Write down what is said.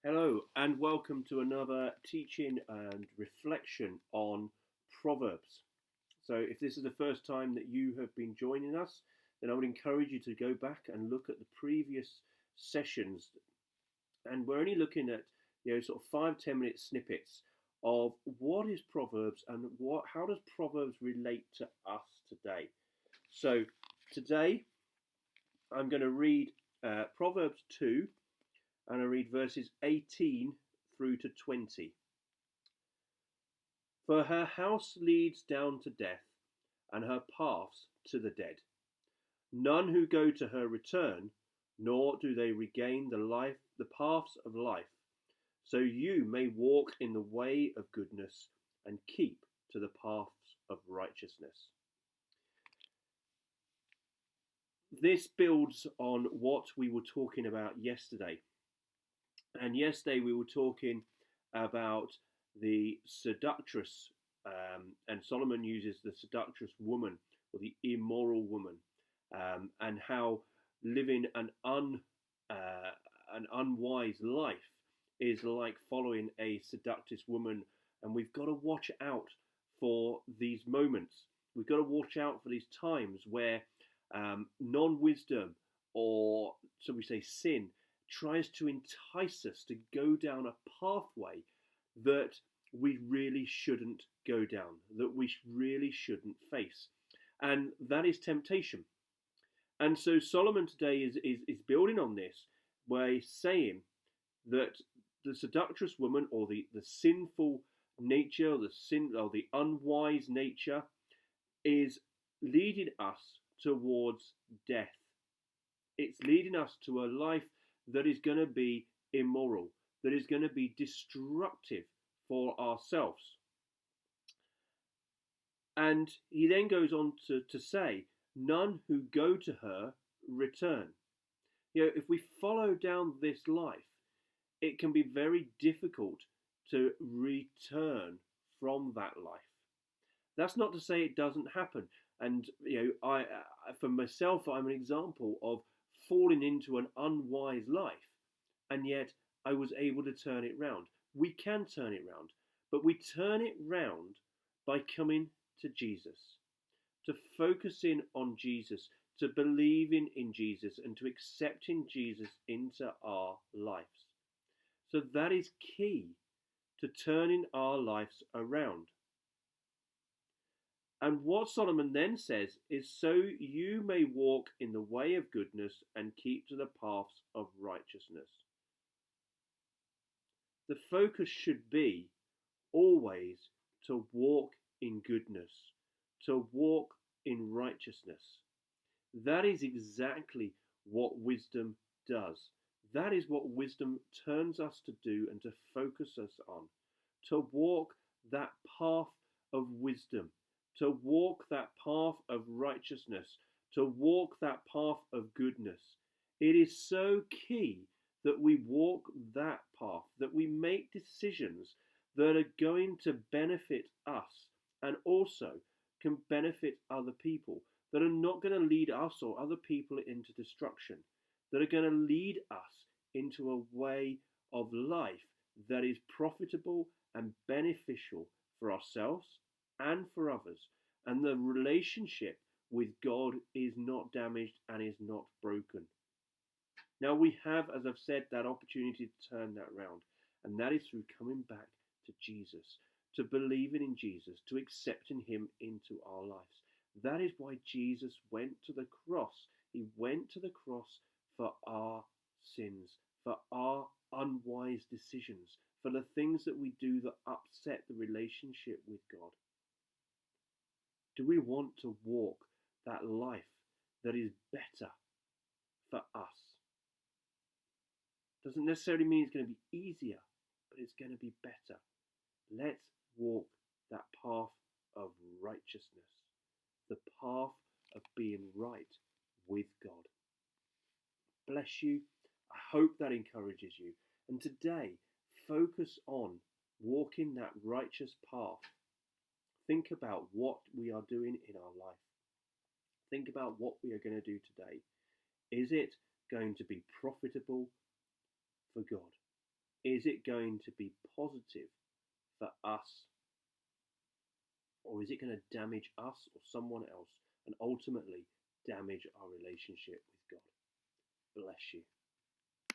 Hello, and welcome to another teaching and reflection on Proverbs. So, if this is the first time that you have been joining us, then I would encourage you to go back and look at the previous sessions. And we're only looking at sort of 5-10 minute snippets of what is Proverbs and how does Proverbs relate to us today. So, today I'm going to read Proverbs 2, and I read verses 18 through to 20. For her house leads down to death, and her paths to the dead. None who go to her return, nor do they regain the paths of life. So you may walk in the way of goodness and keep to the paths of righteousness. This builds on what we were talking about yesterday. And yesterday we were talking about the seductress, and Solomon uses the seductress woman or the immoral woman, and how living an unwise life is like following a seductress woman. And we've got to watch out for these moments. We've got to watch out for these times where non-wisdom, or so we say sin, tries to entice us to go down a pathway that we really shouldn't go down, that we really shouldn't face. And that is temptation. And so Solomon today is building on this by saying that the seductress woman, or the sinful nature, or the unwise nature, is leading us towards death. It's leading us to a life that is going to be immoral, that is going to be destructive for ourselves. And he then goes on to say, none who go to her return. If we follow down this life, it can be very difficult to return from that life. That's not to say it doesn't happen. And I, for myself, I'm an example of falling into an unwise life, and yet I was able to turn it round. We can turn it round, but we turn it round by coming to Jesus, to focusing on Jesus, to believing in Jesus, and to accepting Jesus into our lives. So that is key to turning our lives around. And what Solomon then says is, so you may walk in the way of goodness and keep to the paths of righteousness. The focus should be always to walk in goodness, to walk in righteousness. That is exactly what wisdom does. That is what wisdom turns us to do and to focus us on. To walk that path of wisdom, to walk that path of righteousness, to walk that path of goodness. It is so key that we walk that path, that we make decisions that are going to benefit us and also can benefit other people, that are not going to lead us or other people into destruction, that are going to lead us into a way of life that is profitable and beneficial for ourselves and for others. And the relationship with God is not damaged and is not broken. Now we have, as I've said, that opportunity to turn that round. And that is through coming back to Jesus, to believing in Jesus, to accepting him into our lives. That is why Jesus went to the cross. He went to the cross for our sins, for our unwise decisions, for the things that we do that upset the relationship with God. Do we want to walk that life that is better for us? Doesn't necessarily mean it's going to be easier, but it's going to be better. Let's walk that path of righteousness, the path of being right with God. Bless you. I hope that encourages you. And today, focus on walking that righteous path. Think about what we are doing in our life. Think about what we are going to do today. Is it going to be profitable for God? Is it going to be positive for us, or is it going to damage us or someone else and ultimately damage our relationship with God? Bless you.